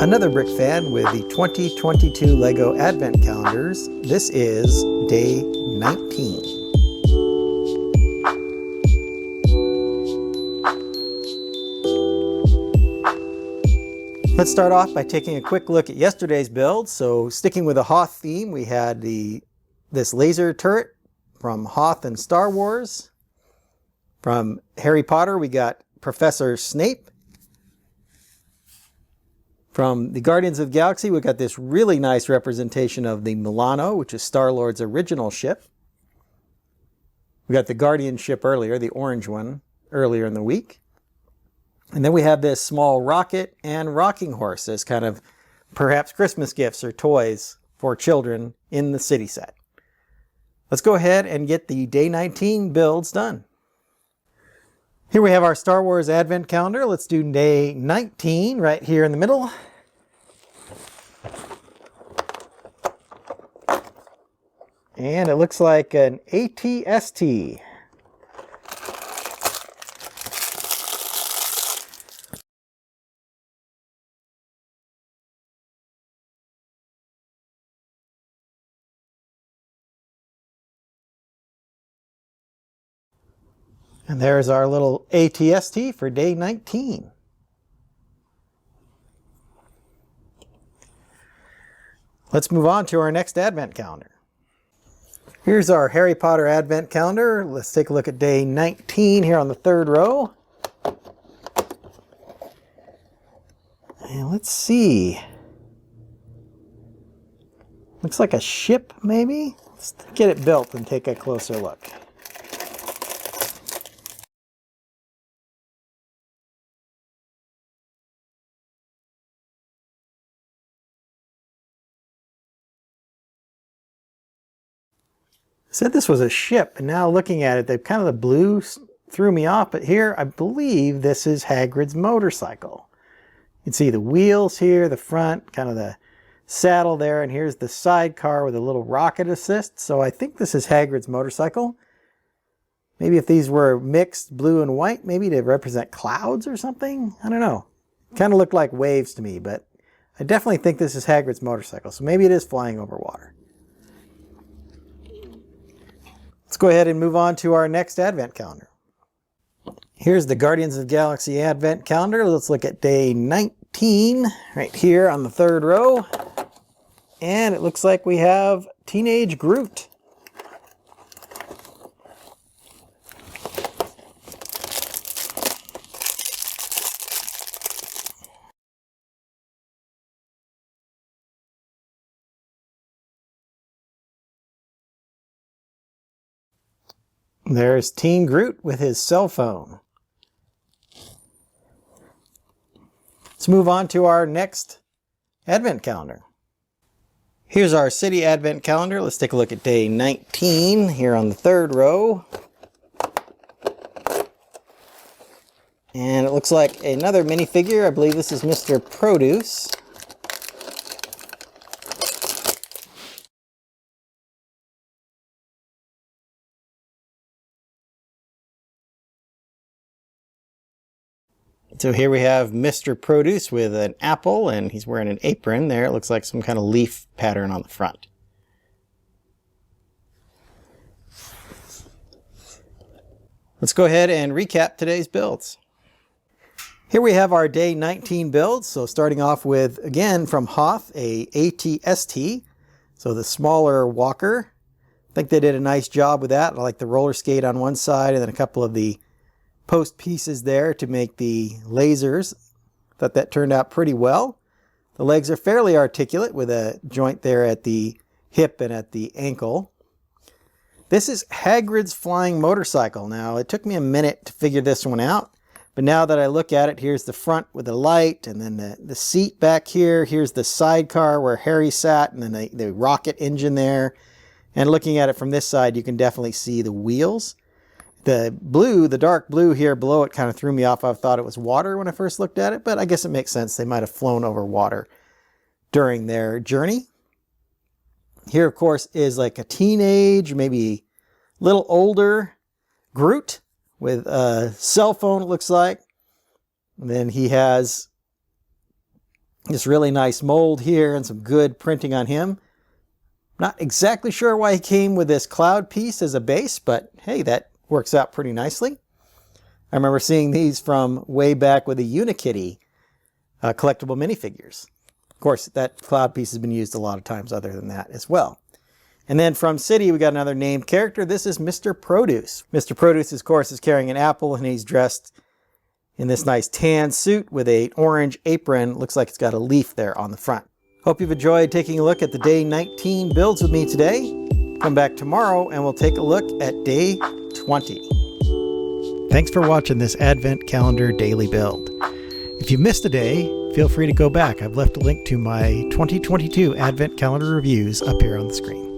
Another Brick fan with the 2022 LEGO Advent Calendars. This is day 19. Let's start off by taking a quick look at yesterday's build. So sticking with the Hoth theme, we had this laser turret from Hoth and Star Wars. From Harry Potter, we got Professor Snape. From the Guardians of the Galaxy, we got this really nice representation of the Milano, which is Star-Lord's original ship. We got the Guardian ship earlier, the orange one, earlier in the week. And then we have this small rocket and rocking horse as kind of perhaps Christmas gifts or toys for children in the city set. Let's go ahead and get the day 19 builds done. Here we have our Star Wars Advent Calendar. Let's do day 19 right here in the middle. And it looks like an AT-ST. And there's our little AT-ST for day 19. Let's move on to our next Advent Calendar. Here's our Harry Potter Advent Calendar. Let's take a look at day 19 here on the third row. And let's see. Looks like a ship, maybe? Let's get it built and take a closer look. I said this was a ship, and now looking at it, the blue threw me off, but here I believe this is Hagrid's motorcycle. You can see the wheels here, the front, kind of the saddle there, and here's the sidecar with a little rocket assist. So I think this is Hagrid's motorcycle. Maybe if these were mixed blue and white, maybe to represent clouds or something? I don't know. Kind of looked like waves to me, but I definitely think this is Hagrid's motorcycle, so maybe it is flying over water. Let's go ahead and move on to our next Advent Calendar. Here's the Guardians of the Galaxy Advent Calendar. Let's look at day 19 right here on the third row. And it looks like we have Teenage Groot. There's Teen Groot with his cell phone. Let's move on to our next Advent Calendar. Here's our City Advent Calendar. Let's take a look at day 19 here on the third row. And it looks like another minifigure. I believe this is Mr. Produce. So here we have Mr. Produce with an apple, and he's wearing an apron there. It looks like some kind of leaf pattern on the front. Let's go ahead and recap today's builds. Here we have our day 19 builds. So starting off with, again, from Hoth, a AT-ST. So the smaller walker. I think they did a nice job with that. I like the roller skate on one side and then a couple of the post pieces there to make the lasers. Thought that turned out pretty well. The legs are fairly articulate with a joint there at the hip and at the ankle. This is Hagrid's flying motorcycle. Now, it took me a minute to figure this one out, but now that I look at it, here's the front with the light, and then the seat back here. Here's the sidecar where Harry sat, and then the rocket engine there. And looking at it from this side, you can definitely see the wheels. The blue, the dark blue here below it kind of threw me off. I thought it was water when I first looked at it, but I guess it makes sense. They might have flown over water during their journey. Here, of course, is like a teenage, maybe a little older Groot with a cell phone, it looks like. And then he has This really nice mold here and some good printing on him. Not exactly sure why he came with this cloud piece as a base, but hey, that works out pretty nicely. I remember seeing these from way back with the Unikitty collectible minifigures. Of course, that cloud piece has been used a lot of times other than that as well. And then from City, we got another named character. This is Mr. Produce. Mr. Produce, of course, is carrying an apple, and he's dressed in this nice tan suit with an orange apron. Looks like it's got a leaf there on the front. Hope you've enjoyed taking a look at the Day 19 builds with me today. Come back tomorrow and we'll take a look at Day 20. Thanks for watching this Advent Calendar daily build. If you missed a day, feel free to go back. I've left a link to my 2022 Advent Calendar reviews up here on the screen.